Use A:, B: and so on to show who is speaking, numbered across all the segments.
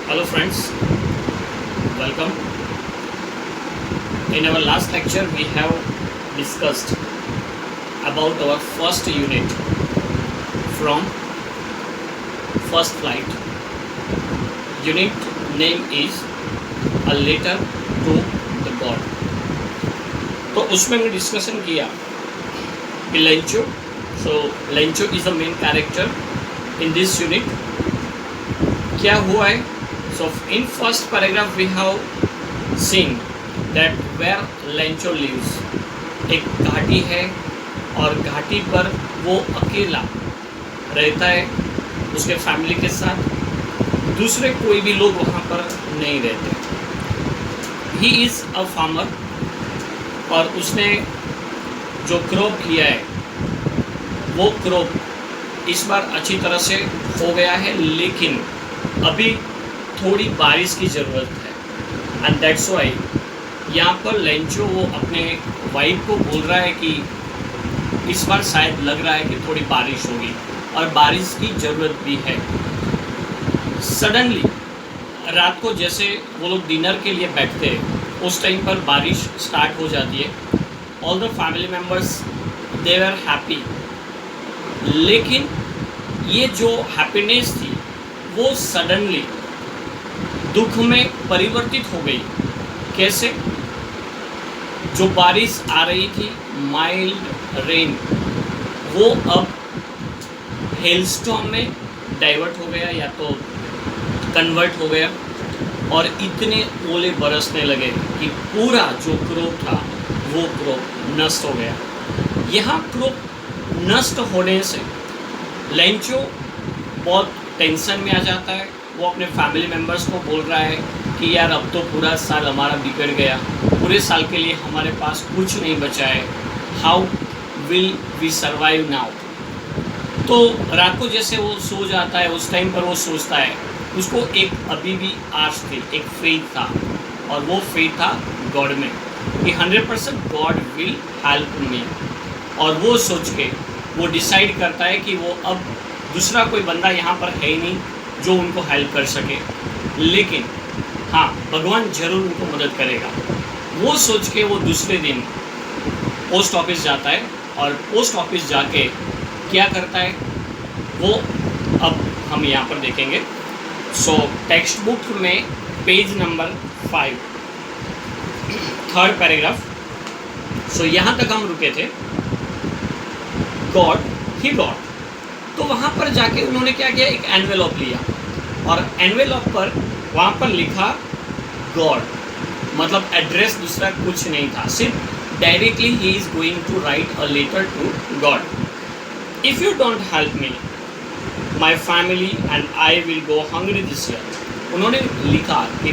A: Hello friends, welcome. In our last lecture we have discussed about our first unit from first flight. Unit name is A Letter to the God. तो उसमें हमने discussion किया कि Lencho, so Lencho is the main character in this unit. क्या हुआ है? So in first paragraph we have seen that where Lencho lives. एक घाटी है और घाटी पर वो अकेला रहता है उसके फैमिली के साथ, दूसरे कोई भी लोग वहाँ पर नहीं रहते. ही इज़ अ फार्मर और उसने जो क्रॉप किया है वो क्रॉप इस बार अच्छी तरह से हो गया है, लेकिन अभी थोड़ी बारिश की ज़रूरत है. एंड दैट्स वाई यहाँ पर लेंचो वो अपने वाइफ को बोल रहा है कि इस बार शायद लग रहा है कि थोड़ी बारिश होगी और बारिश की ज़रूरत भी है. सडनली रात को जैसे वो लोग डिनर के लिए बैठते हैं उस टाइम पर बारिश स्टार्ट हो जाती है. All the family members they were happy, लेकिन ये जो हैप्पीनेस थी वो सडनली दुख में परिवर्तित हो गई. कैसे? जो बारिश आ रही थी माइल्ड रेन, वो अब हेलस्टॉर्म में डाइवर्ट हो गया या तो कन्वर्ट हो गया और इतने ओले बरसने लगे कि पूरा जो क्रॉप था वो क्रॉप नष्ट हो गया. यहाँ क्रॉप नष्ट होने से लेंचो बहुत टेंशन में आ जाता है. वो अपने फैमिली मेम्बर्स को बोल रहा है कि यार अब तो पूरा साल हमारा बिगड़ गया, पूरे साल के लिए हमारे पास कुछ नहीं बचा है. How will we survive now. तो रात को जैसे वो सो जाता है उस टाइम पर वो सोचता है, उसको एक अभी भी आश थी, एक फेथ था, और वो फेथ था गॉड में कि 100% गॉड विल हेल्प मी. और वो सोच के वो डिसाइड करता है कि वो अब दूसरा कोई बंदा यहाँ पर है ही नहीं जो उनको हेल्प कर सके, लेकिन हाँ भगवान ज़रूर उनको मदद करेगा. वो सोच के वो दूसरे दिन पोस्ट ऑफिस जाता है और पोस्ट ऑफिस जाके क्या करता है वो अब हम यहाँ पर देखेंगे. सो टेक्स्ट बुक में पेज नंबर 5 थर्ड पैराग्राफ. सो यहाँ तक हम रुके थे. गॉड ही गॉड. तो वहाँ पर जाके उन्होंने क्या किया, एक एनवेलॉप लिया और एनवेलॉप पर वहाँ पर लिखा गॉड, मतलब एड्रेस दूसरा कुछ नहीं था, सिर्फ डायरेक्टली ही is going to write a letter to God. If you don't help me my family and I will go hungry this year. उन्होंने लिखा कि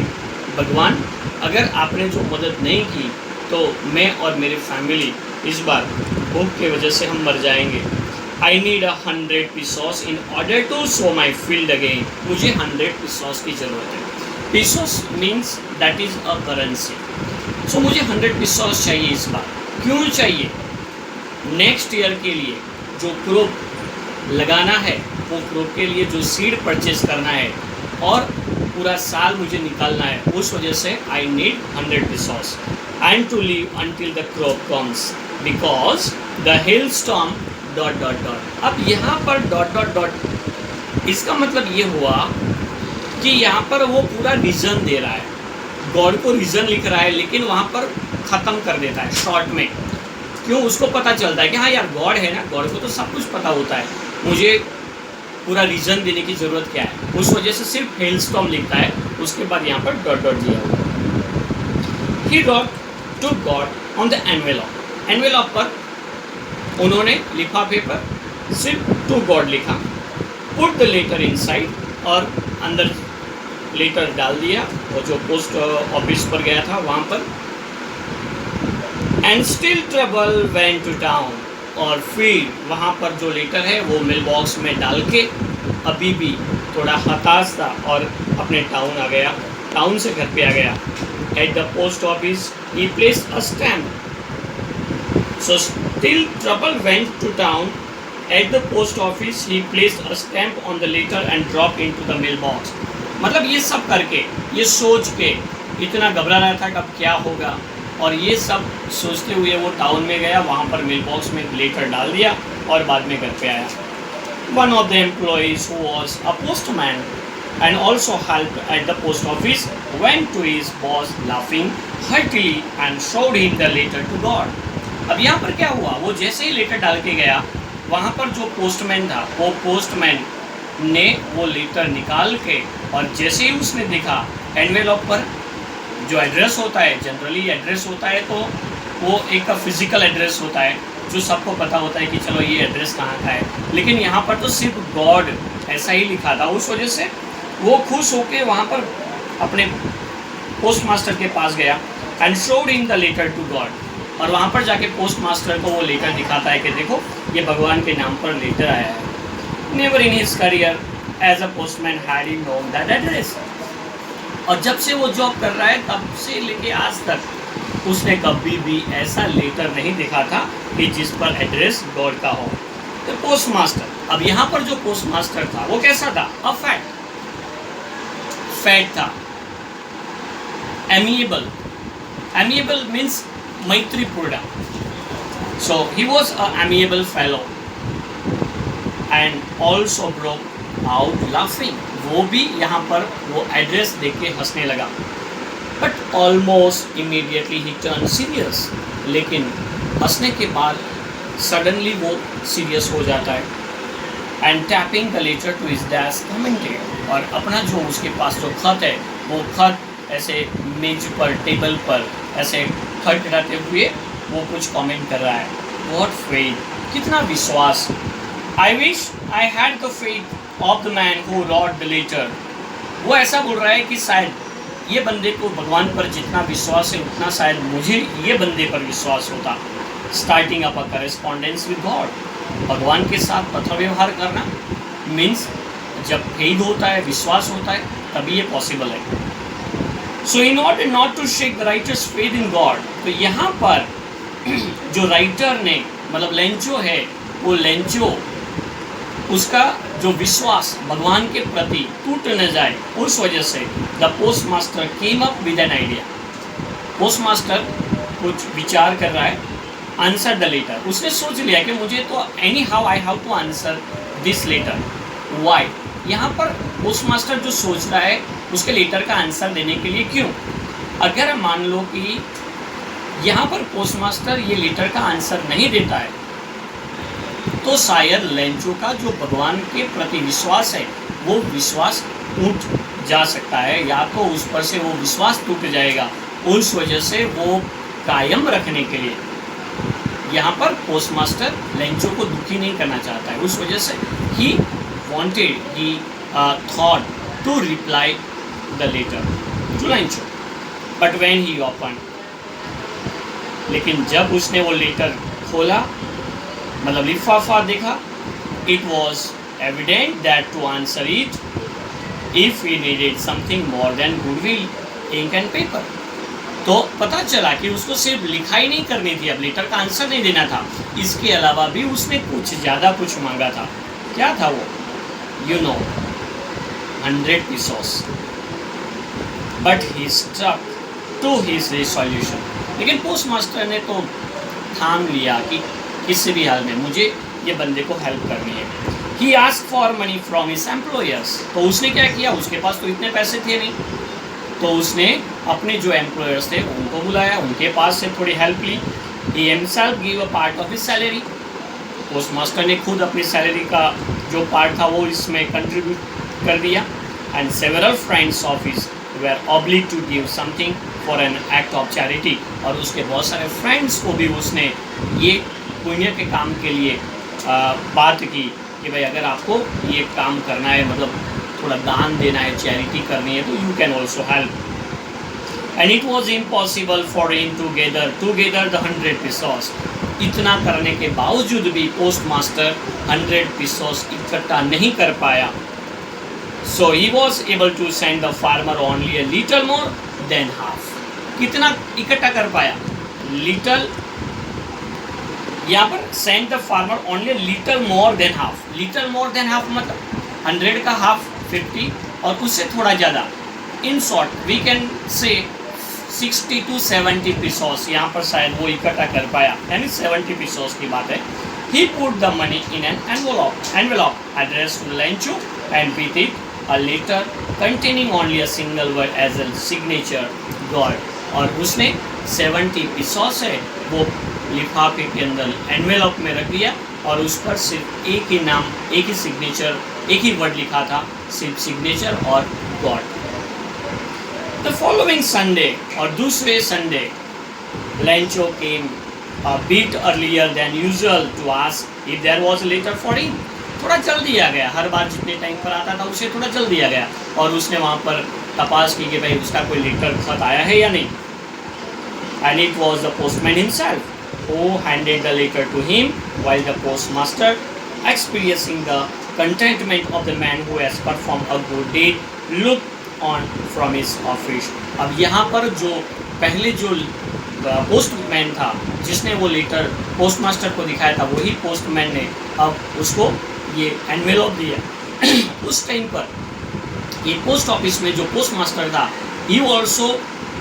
A: भगवान अगर आपने जो मदद नहीं की तो मैं और मेरी फैमिली इस बार भूख की वजह से हम मर जाएंगे. I need 100 pesos in order to sow my field again. मुझे 100 pesos की ज़रूरत है. Pesos means that is a currency. So मुझे 100 pesos चाहिए इस बार. क्यों चाहिए? नेक्स्ट ईयर के लिए जो क्रॉप लगाना है, वो क्रॉप के लिए जो सीड परचेज करना है और पूरा साल मुझे निकालना है, उस वजह से I need 100 pesos and to live until the crop comes because the hailstorm ... अब यहाँ पर ... इसका मतलब ये हुआ कि यहाँ पर वो पूरा रीज़न दे रहा है, गॉड को रीज़न लिख रहा है, लेकिन वहाँ पर ख़त्म कर देता है शॉर्ट में. क्यों? उसको पता चलता है कि हाँ यार गॉड है ना, गॉड को तो सब कुछ पता होता है, मुझे पूरा रीज़न देने की ज़रूरत क्या है. उस वजह से सिर्फ हेलस्टॉर्म लिखता है, उसके बाद यहाँ पर ... दिया हुआ. He wrote to God on the envelope. Envelope पर उन्होंने लिफाफे पर सिर्फ टू गॉड लिखा. पुट द लेटर इनसाइड, और अंदर लेटर डाल दिया और जो पोस्ट ऑफिस पर गया था वहाँ पर. And still trouble went to town, और फिर वहाँ पर जो लेटर है वो मेल बॉक्स में डाल के अभी भी थोड़ा हताश था और अपने टाउन आ गया, टाउन से घर पे आ गया. At the post office he placed a stamp. So still trouble went to town. At the post office, he placed a stamp on the letter and dropped into the mailbox. मतलब ये सब करके, ये सोच के इतना घबरा रहा था कि अब क्या होगा, और ये सब सोचते हुए वो टाउन में गया, वहाँ पर मेल बॉक्स में लेटर डाल दिया और बाद में घर पे आया। One of the employees who was a postman and also helped at the post office went to his boss laughing heartily and showed him the letter to God. अब यहाँ पर क्या हुआ, वो जैसे ही लेटर डाल के गया, वहाँ पर जो पोस्टमैन था, वो पोस्टमैन ने वो लेटर निकाल के, और जैसे ही उसने देखा एनवेलप पर जो एड्रेस होता है, जनरली एड्रेस होता है तो वो एक फिजिकल एड्रेस होता है जो सबको पता होता है कि चलो ये एड्रेस कहाँ का है, लेकिन यहाँ पर तो सिर्फ गॉड ऐसा ही लिखा था। उस वजह से वो खुश होके वहाँ पर अपने पोस्ट मास्टर के पास गया and showed him the letter to God, और वहाँ पर जाके पोस्ट मास्टर को वो लेटर दिखाता है कि देखो ये भगवान के नाम पर लेटर आया है। Never in his career as a postman had he known that address. और जब से वो जॉब कर रहा है तब से लेके आज तक उसने कभी भी ऐसा लेटर नहीं देखा था कि जिस पर एड्रेस गॉड का हो। तो पोस्ट मास्टर, अब यहाँ पर जो पोस्ट मास्टर था वो कैसा था, अ फैट था, एमिएबल, एमिएबल मीन्स मैत्रीपूर्ण, so he was a amiable fellow and also broke out laughing. वो भी यहाँ पर वो एड्रेस देख के हंसने लगा, but almost immediately he turn serious, लेकिन हंसने के बाद सडनली वो सीरियस हो जाता है and tapping the letter to his desk commented, और अपना जो उसके पास जो खत है वो खत ऐसे मेज पर, टेबल पर ऐसे खटखटाते हुए वो कुछ कमेंट कर रहा है। व्हाट फेथ, कितना विश्वास। I wish I had the faith of the man who wrote the letter. वो ऐसा बोल रहा है कि शायद ये बंदे को भगवान पर जितना विश्वास है उतना शायद मुझे ये बंदे पर विश्वास होता। Starting up a correspondence with God, भगवान के साथ पत्र व्यवहार करना मीन्स जब फेथ होता है, विश्वास होता है, तभी ये पॉसिबल है। So in order not to shake the writer's faith in God, तो यहाँ पर जो राइटर ने मतलब लेंचो है, वो लेंचो उसका जो विश्वास भगवान के प्रति टूट न जाए, उस वजह से the post master came up with an idea. Post master कुछ विचार कर रहा है, आंसर द लेटर। उसने सोच लिया कि मुझे तो anyhow I have to answer this letter. Why, यहाँ पर पोस्ट मास्टर जो सोच रहा है उसके लेटर का आंसर देने के लिए क्यों। अगर मान लो कि यहाँ पर पोस्ट मास्टर ये लेटर का आंसर नहीं देता है तो शायद लेंचो का जो भगवान के प्रति विश्वास है वो विश्वास टूट जा सकता है, या तो उस पर से वो विश्वास टूट जाएगा। उस वजह से वो कायम रखने के लिए यहाँ पर पोस्ट मास्टर लेंचो को दुखी नहीं करना चाहता है, उस वजह से ही wanted, he thought to reply the letter to Lencho, but when he opened, लेकिन जब उसने वो लेटर खोला, मतलब लिफाफा देखा, it was evident that to answer it, if he needed something more than goodwill, ink and paper, तो पता चला कि उसको सिर्फ लिखाई नहीं करनी थी, अब लेटर का आंसर नहीं देना था, इसके अलावा भी उसने कुछ ज़्यादा कुछ मांगा था। क्या था वो? You know, 100 pesos. But he stuck to his resolution. लेकिन पोस्ट मास्टर ने तो थाम लिया कि किसी भी हाल में मुझे ये बंदे को हेल्प करनी है। He asked for money from his employers. तो उसने क्या किया, उसके पास तो इतने पैसे थे नहीं, तो उसने अपने जो एम्प्लॉयर्स थे उनको बुलाया, उनके पास से थोड़ी हेल्प ली। He himself gave a part of his salary. Post master ने खुद अपनी सैलरी का जो पार्ट था वो इसमें कंट्रीब्यूट कर दिया। And several friends of his were oblige to give something for an act of charity, और उसके बहुत सारे फ्रेंड्स को भी उसने ये पुण्य के काम के लिए बात की कि भाई अगर आपको ये काम करना है, मतलब थोड़ा दान देना है, चैरिटी करनी है, तो you can also help. And it was impossible for him to gather the 100 pesos। इतना करने के बावजूद भी पोस्ट मास्टर 100 pesos इकट्ठा नहीं कर पाया। So he was able to send the farmer only a little more than half। कितना इकट्ठा कर पाया? लिटल, यहाँ पर send the farmer only a little more than half। Little more than half मतलब 100 का हाफ 50, और उससे थोड़ा ज़्यादा, in short we can say 60 to 70 pesos यहाँ पर शायद वो इकट्ठा कर पाया, यानी 70 pesos की बात है। He put the money in an envelope addressed to Lencho and with it a letter containing only a single word as a signature, God। और उसने 70 pesos है वो लिफाफे के अंदर एनवेलप में रख दिया और उस पर सिर्फ एक ही नाम, एक ही सिग्नेचर, एक ही वर्ड लिखा था, सिर्फ सिग्नेचर और गॉड। द फॉलोइंग संडे और दूसरे Sunday Lencho came a bit earlier than usual to ask if there was a letter for him। थोड़ा जल्दी आ गया, हर बार जितने टाइम पर आता था उसे थोड़ा जल्दी आ गया और उसने वहाँ पर तपास की कि भाई उसका कोई लेटर खत आया है या नहीं। And it was the postman himself who handed the letter to him while the postmaster, experiencing the contentment of the man who has performed a good deed, looked on from his office। अब यहाँ पर जो पहले जो postman था जिसने वो letter postmaster को दिखाया था, वही पोस्टमैन ने अब उसको ये एनवेलप दिया। उस टाइम पर ये पोस्ट ऑफिस में जो पोस्टमास्टर था, he also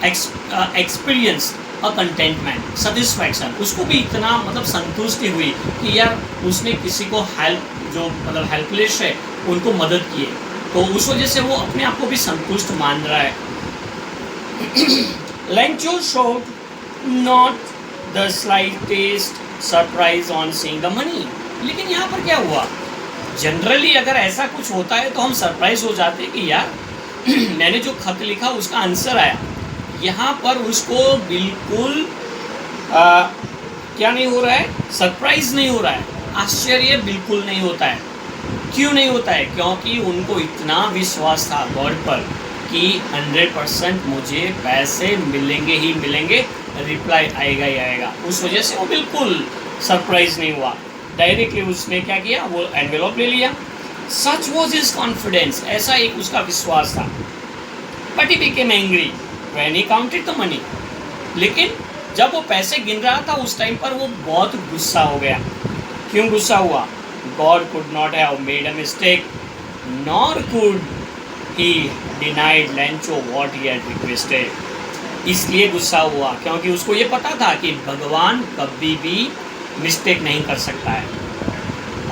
A: experience a contentment, satisfaction, उसको भी इतना मतलब संतुष्टि हुई कि यार उसने किसी को हेल्प, जो मतलब हेल्पलेस है उनको मदद की है, तो उस वजह से वो अपने आप को भी संतुष्ट मान रहा है। Lencho showed not the slightest surprise on seeing the money। लेकिन यहाँ पर क्या हुआ, जनरली अगर ऐसा कुछ होता है तो हम सरप्राइज हो जाते हैं कि यार मैंने जो खत लिखा उसका आंसर आया। यहाँ पर उसको बिल्कुल क्या नहीं हो रहा है, सरप्राइज नहीं हो रहा है, आश्चर्य बिल्कुल नहीं होता है। क्यों नहीं होता है? क्योंकि उनको इतना विश्वास था गॉड पर कि 100% मुझे पैसे मिलेंगे ही मिलेंगे, रिप्लाई आएगा ही आएगा। उस वजह से वो बिल्कुल सरप्राइज नहीं हुआ। डायरेक्टली उसने क्या किया, वो एनवेलप ले लिया। सच वॉज हिज कॉन्फिडेंस, ऐसा एक उसका विश्वास था। But he became angry when he counted the money. लेकिन जब वो पैसे गिन रहा था उस टाइम पर वो बहुत गुस्सा हो गया। क्यों गुस्सा हुआ? God could not have made a mistake, nor could he denied Lencho what he had requested। इसलिए गुस्सा हुआ क्योंकि उसको ये पता था कि भगवान कभी भी मिस्टेक नहीं कर सकता है।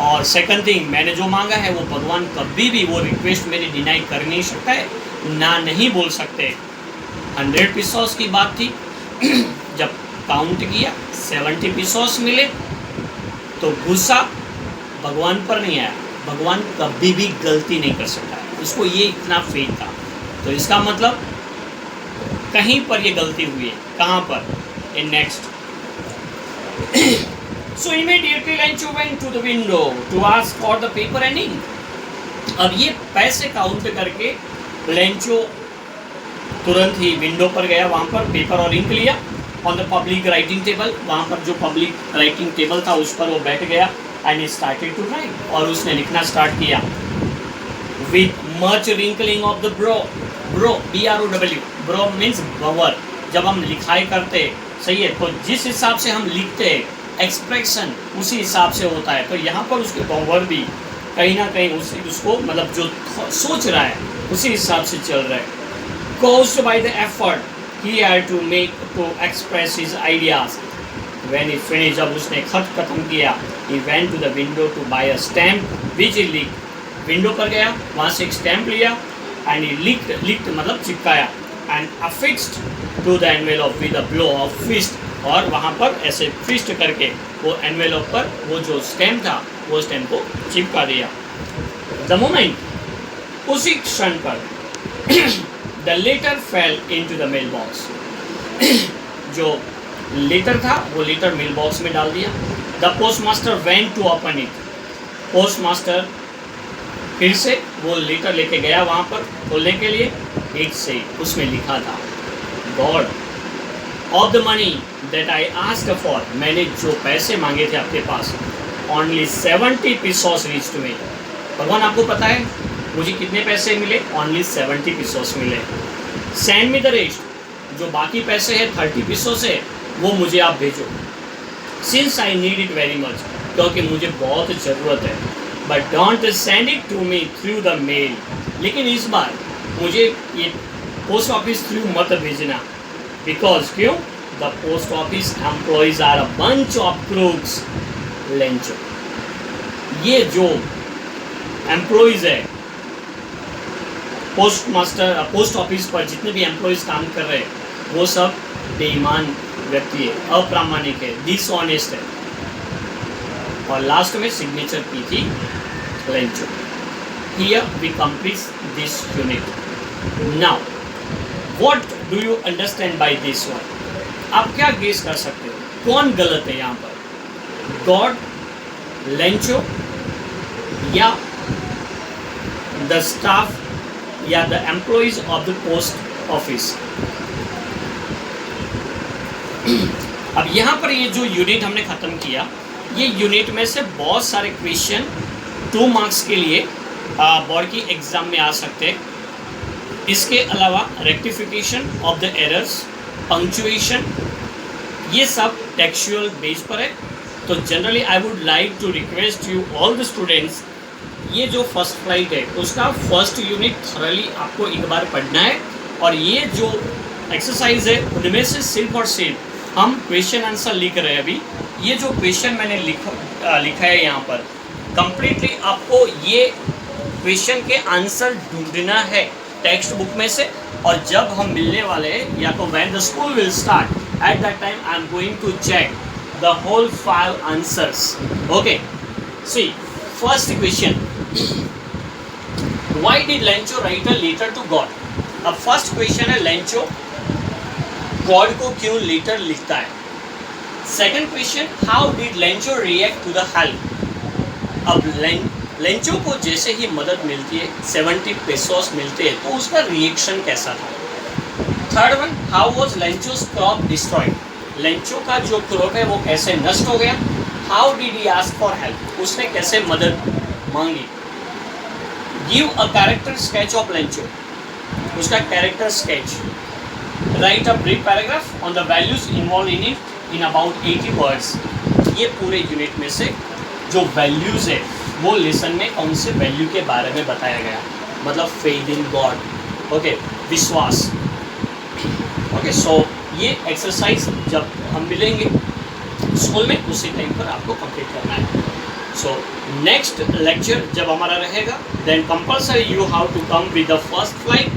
A: और सेकंड थिंग, मैंने जो मांगा है वो भगवान कभी भी वो रिक्वेस्ट मेरी डिनाई कर नहीं सकता है, ना नहीं बोल सकते। 100 pesos की बात थी, जब काउंट किया 70 pesos मिले तो गुस्सा भगवान पर नहीं आया। भगवान कभी भी गलती नहीं कर सकता है, उसको ये इतना फेथ था। तो इसका मतलब कहीं पर ये गलती हुई है। कहाँ पर? In next. So immediately Lencho went to the window to ask for the paper and ink. अब ये पैसे काउंट करके लेंचो तुरंत ही विंडो पर गया, वहाँ पर पेपर और इंक लिया। On the public writing table, वहाँ पर जो पब्लिक राइटिंग टेबल था उस पर वो बैठ गया एंड स्टार्टेड टू राइट, और उसने लिखना स्टार्ट किया। With much wrinkling of the brow, brow BROW, brow means बवर। जब हम लिखाई करते सही है तो जिस हिसाब से हम लिखते हैं एक्सप्रेशन उसी हिसाब से होता है। तो यहाँ पर उसके बवर भी कहीं ना कहीं उसको मतलब जो सोच रहा है उसी हिसाब से चल रहा है। Caused by the effort he had to make to express his ideas, when he finished, जब उसने खत खत्म किया, he went to the window to buy a stamp which he licked। Window पर गया, वहाँ से एक स्टैम्प लिया and he licked मतलब चिपकाया and affixed to the envelope with a blow of fist, और वहाँ पर ऐसे फिस्ट करके वो एनवेलप पर वो जो स्टैम्प था वो स्टैम्प को चिपका दिया। द मोमेंट, उसी क्षण पर the letter fell into the mail box. जो लेटर था वो लेटर मेल बॉक्स में डाल दिया। The postmaster went to open it. Postmaster फिर से वो लेटर लेके गया वहाँ पर खोलने के लिए। इट से उसमें लिखा था, God of the money that I asked for, मैंने जो पैसे मांगे थे आपके पास, only 70 pesos reach to me. भगवान आपको पता है मुझे कितने पैसे मिले? ओनली 70 pesos मिले। सेंड मी द रेस्ट, जो बाकी पैसे हैं 30 pesos है वो मुझे आप भेजो। Since I need it very much, क्योंकि मुझे बहुत ज़रूरत है। But don't send it to me through the mail. लेकिन इस बार मुझे ये पोस्ट ऑफिस थ्रू मत भेजना, बिकॉज क्यों? The post office employees are a bunch of crooks. Lencho, ये जो एम्प्लॉयज है पोस्ट ऑफिस पर, जितने भी एम्प्लॉयज काम कर रहे हैं वो सब बेईमान व्यक्ति है, अप्रामाणिक है, डिसऑनेस्ट है। और लास्ट में सिग्नेचर की थी Lencho. Here we complete this unit. Now what do you understand by this one? आप क्या गेस कर सकते हो कौन गलत है यहाँ पर? गॉड, लेंचो या द स्टाफ या the employees of the post office? अब यहाँ पर ये जो यूनिट हमने ख़त्म किया, ये यूनिट में से बहुत सारे क्वेश्चन 2 मार्क्स के लिए बोर्ड की एग्ज़ाम में आ सकते हैं। इसके अलावा rectification of the errors, punctuation, ये सब टेक्सचुअल बेस पर है। तो generally I would like to request you all the students, ये जो फर्स्ट फ्लाइट है उसका फर्स्ट यूनिट थॉरली आपको एक बार पढ़ना है। और ये जो एक्सरसाइज है उनमें से सिर्फ और सिर्फ हम क्वेश्चन आंसर लिख रहे हैं। अभी ये जो क्वेश्चन मैंने लिखा है यहाँ पर, कंप्लीटली आपको ये क्वेश्चन के आंसर ढूंढना है टेक्स्ट बुक में से। और जब हम मिलने वाले हैं, या तो when the school will start, at that time I am going to check the whole 5 answers. Okay, see first question, why did Lencho write a letter to God? अब फर्स्ट क्वेश्चन है, लेंचो गॉड को क्यों letter लिखता है? Second question, how did Lencho react to the help? अब Lencho को जैसे ही मदद मिलती है, 70 पेसोस मिलते हैं, तो उसका रिएक्शन कैसा था? Third one, how was Lencho's crop destroyed? Lencho का जो क्रॉप है वो कैसे नष्ट हो गया? How did he ask for help? उसने कैसे मदद मांगी? Give a character sketch of Lencho, उसका character sketch. Write a brief paragraph on the values involve in it in about 80 words. ये पूरे यूनिट में से जो वैल्यूज है वो लेसन में कौन से वैल्यू के बारे में बताया गया, मतलब फेथ इन गॉड, ओके, विश्वास। ओके, सो ये एक्सरसाइज जब हम मिलेंगे स्कूल में उसी टाइम पर आपको कंप्लीट करना है। सो नेक्स्ट लेक्चर जब हमारा रहेगा, then compulsory you have to come with the first flight.